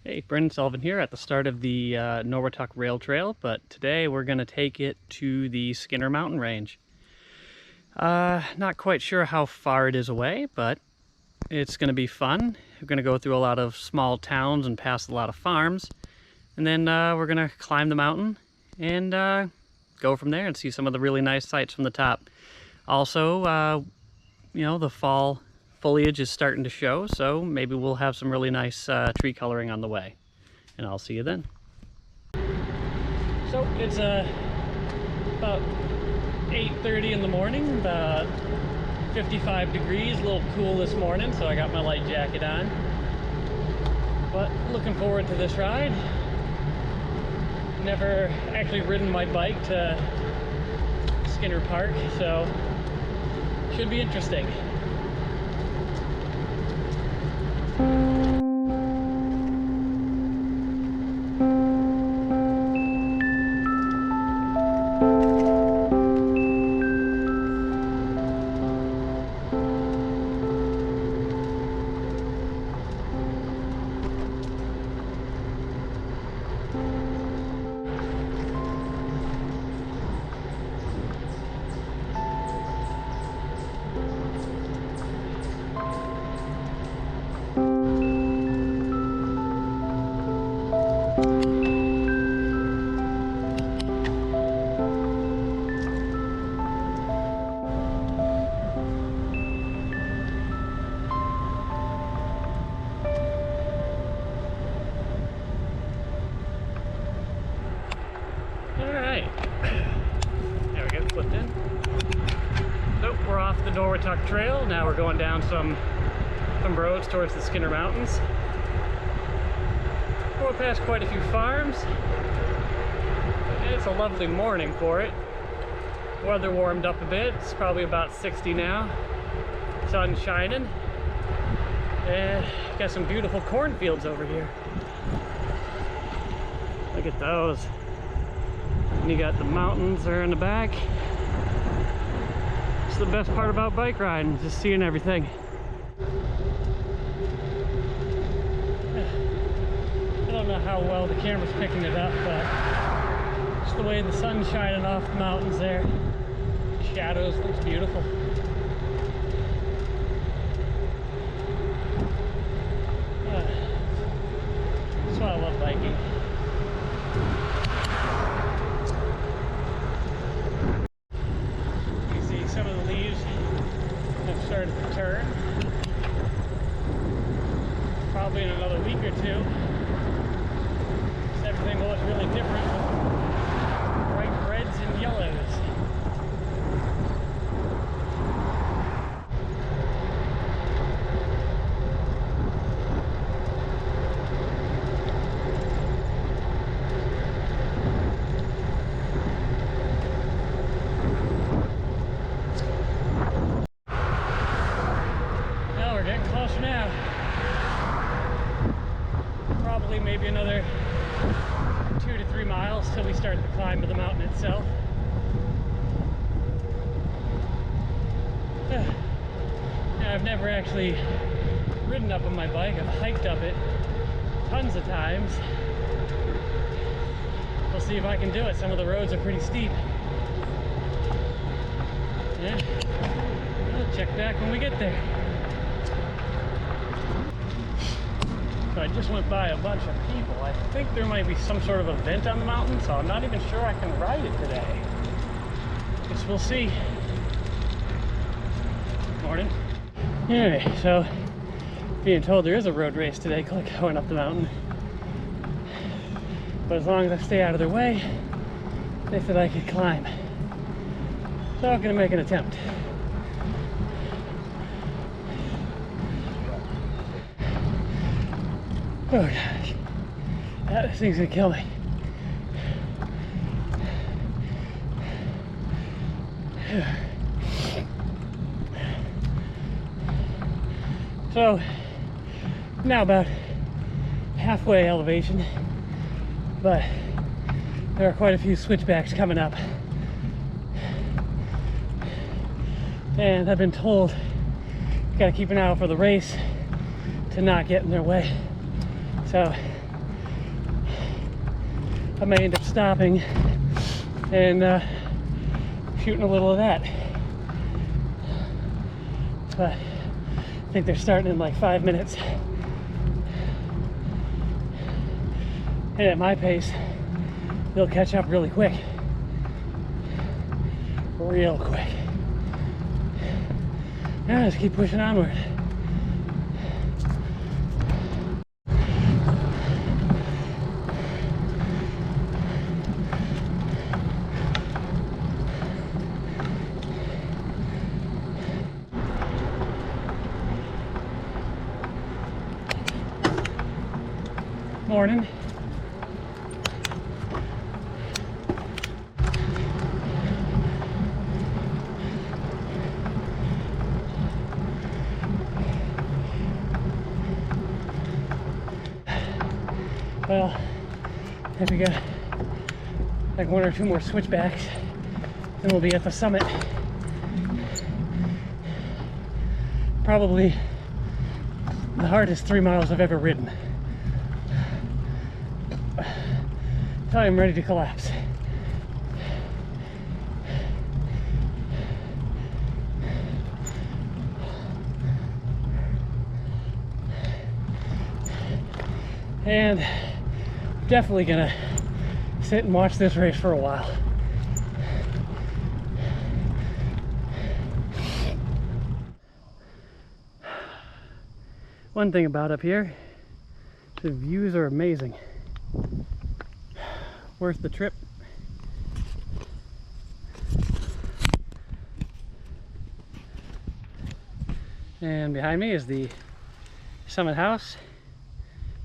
Hey, Brendan Sullivan here at the start of the Norwottuck Rail Trail, but today we're going to take it to the Skinner Mountain Range. Not quite sure how far it is away, but it's going to be fun. We're going to go through a lot of small towns and past a lot of farms, and then we're going to climb the mountain and go from there and see some of the really nice sights from the top. Also, the fall foliage is starting to show, so maybe we'll have some really nice tree coloring on the way. And I'll see you then. So it's about 8:30 in the morning, about 55 degrees, a little cool this morning, so I got my light jacket on. But looking forward to this ride. Never actually ridden my bike to Skinner Park, so should be interesting. We're off the Norwottuck Trail. Now we're going down some roads towards the Skinner Mountains. Going past quite a few farms. And it's a lovely morning for it. Weather warmed up a bit. It's probably about 60 now. Sun shining. And got some beautiful cornfields over here. Look at those. And you got the mountains there in the back. It's the best part about bike riding, just seeing everything. I don't know how well the camera's picking it up, but just the way the sun's shining off the mountains there. Shadows, looks beautiful. That's why I love biking. Some of the leaves have started to turn. Probably in another week or two. So everything will look really different with bright reds and yellows. Now, probably maybe another 2 to 3 miles till we start the climb to the mountain itself. Now, I've never actually ridden up on my bike. I've hiked up it tons of times. We'll see if I can do it. Some of the roads are pretty steep. Yeah. We'll check back when we get there. So I just went by a bunch of people. I think there might be some sort of event on the mountain, so I'm not even sure I can ride it today. Guess we'll see. Morning. Anyway, so being told there is a road race today going up the mountain. But as long as I stay out of their way, they said I could climb. So I'm gonna make an attempt. Oh gosh, that thing's gonna kill me. So now about halfway elevation, but there are quite a few switchbacks coming up. And I've been told you gotta keep an eye out for the race to not get in their way. So I may end up stopping and shooting a little of that. But I think they're starting in like 5 minutes. And at my pace, they'll catch up really quick. Real quick. Now let's keep pushing onward. Morning. Well, if we got like 1 or 2 more switchbacks, then we'll be at the summit. Probably the hardest 3 miles I've ever ridden. I'm ready to collapse. And definitely gonna sit and watch this race for a while. One thing about up here, the views are amazing. Worth the trip. And behind me is the summit house,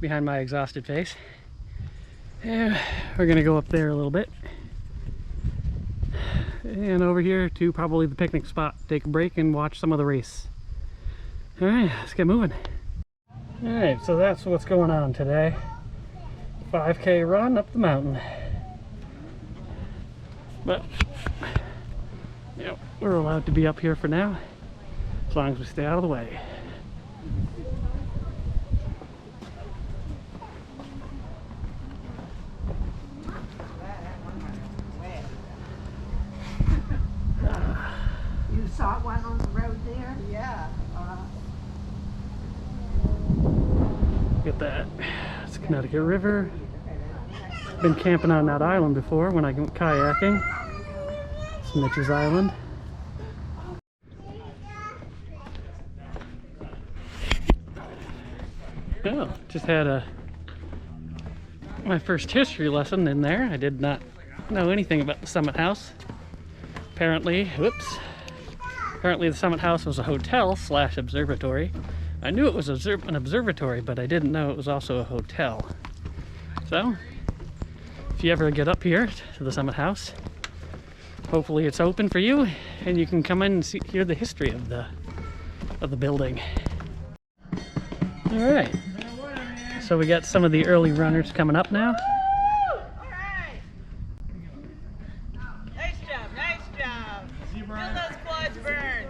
behind my exhausted face. Yeah, we're gonna go up there a little bit. And over here to probably the picnic spot, take a break and watch some of the race. Alright, let's get moving. Alright, so that's what's going on today. 5K run up the mountain. But yeah, we're allowed to be up here for now, as long as we stay out of the way. You saw one on the road there? Yeah. Look at that. It's the Connecticut River. Been camping on that island before when I went kayaking. It's Mitch's Island. Oh, just had my first history lesson in there. I did not know anything about the Summit House. Apparently, apparently the Summit House was a hotel / observatory. I knew it was an observatory, but I didn't know it was also a hotel. So, if you ever get up here to the Summit House, hopefully it's open for you and you can come in and hear the history of the building. All right, so we got some of the early runners coming up now. Nice job, nice job. Feel those quads burn.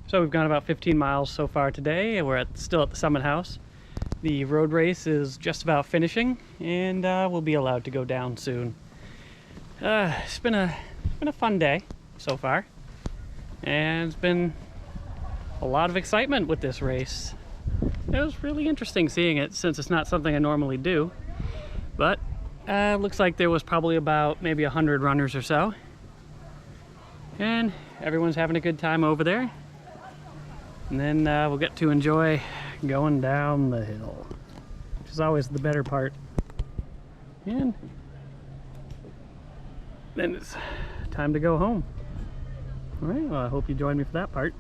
So we've gone about 15 miles so far today. We're still at the Summit House. The road race is just about finishing, and we'll be allowed to go down soon. It's been a fun day so far, and it's been a lot of excitement with this race. It was really interesting seeing it, since it's not something I normally do. But looks like there was probably about maybe 100 runners or so, and everyone's having a good time over there. And then we'll get to enjoy going down the hill. is always the better part. And then it's time to go home. All right, well, I hope you join me for that part.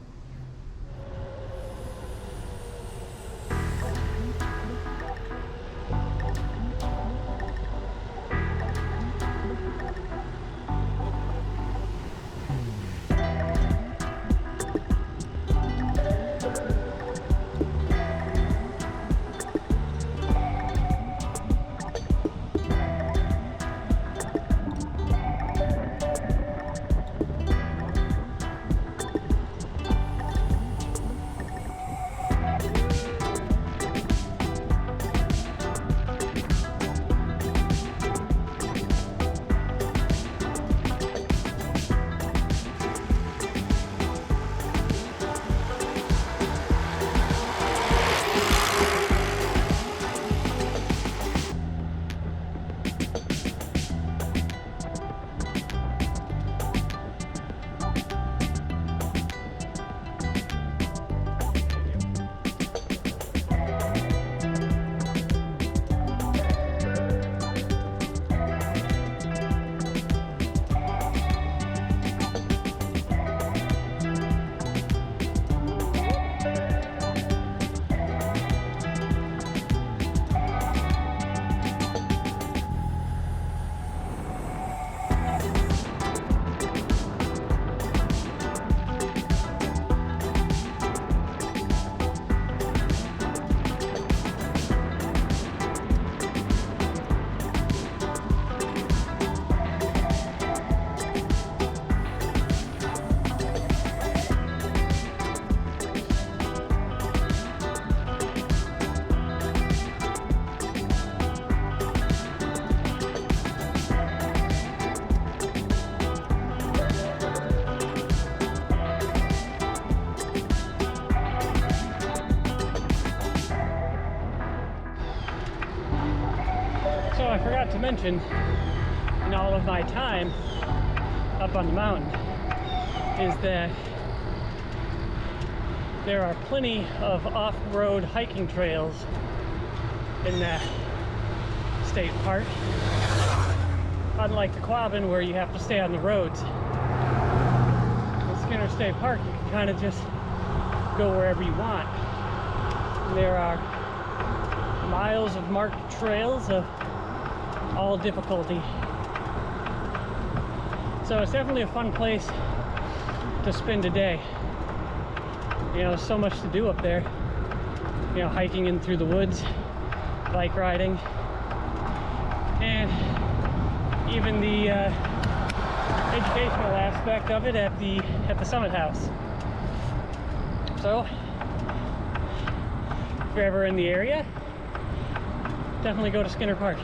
So I forgot to mention, in all of my time up on the mountain, is that there are plenty of off-road hiking trails in that state park. Unlike the Quabbin, where you have to stay on the roads. In Skinner State Park, you can kind of just go wherever you want. And there are miles of marked trails of all difficulty. So it's definitely a fun place to spend a day. You know, there's so much to do up there. You know, hiking in through the woods, bike riding, and even the educational aspect of it at the Summit House. So, if you're ever in the area, definitely go to Skinner Park.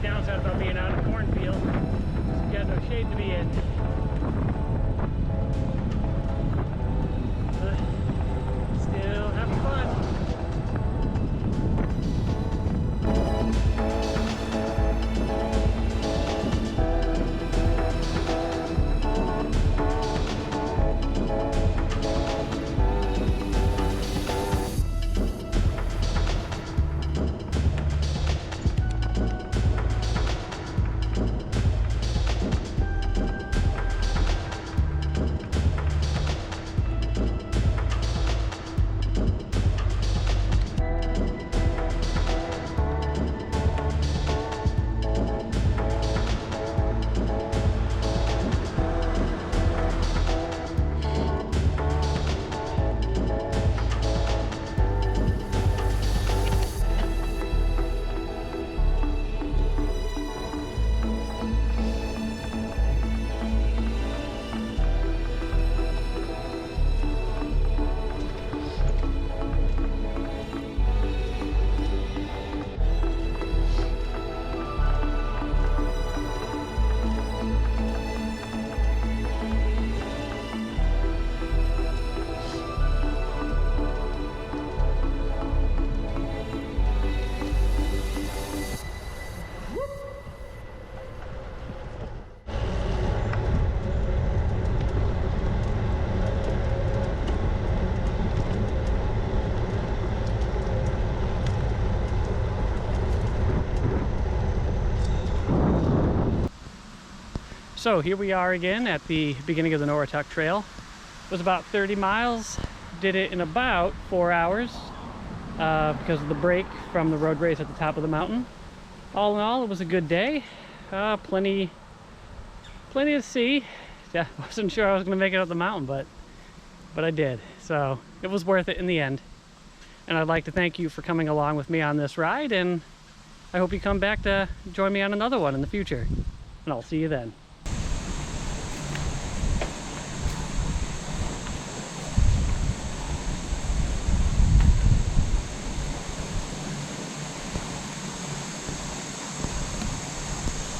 Downside about being out in a cornfield, you got no shade to be in. But still having fun. So here we are again at the beginning of the Norwottuck Trail. It was about 30 miles. Did it in about 4 hours because of the break from the road race at the top of the mountain. All in all, it was a good day. Plenty to see. I wasn't sure I was going to make it up the mountain, but I did. So it was worth it in the end. And I'd like to thank you for coming along with me on this ride, and I hope you come back to join me on another one in the future. And I'll see you then.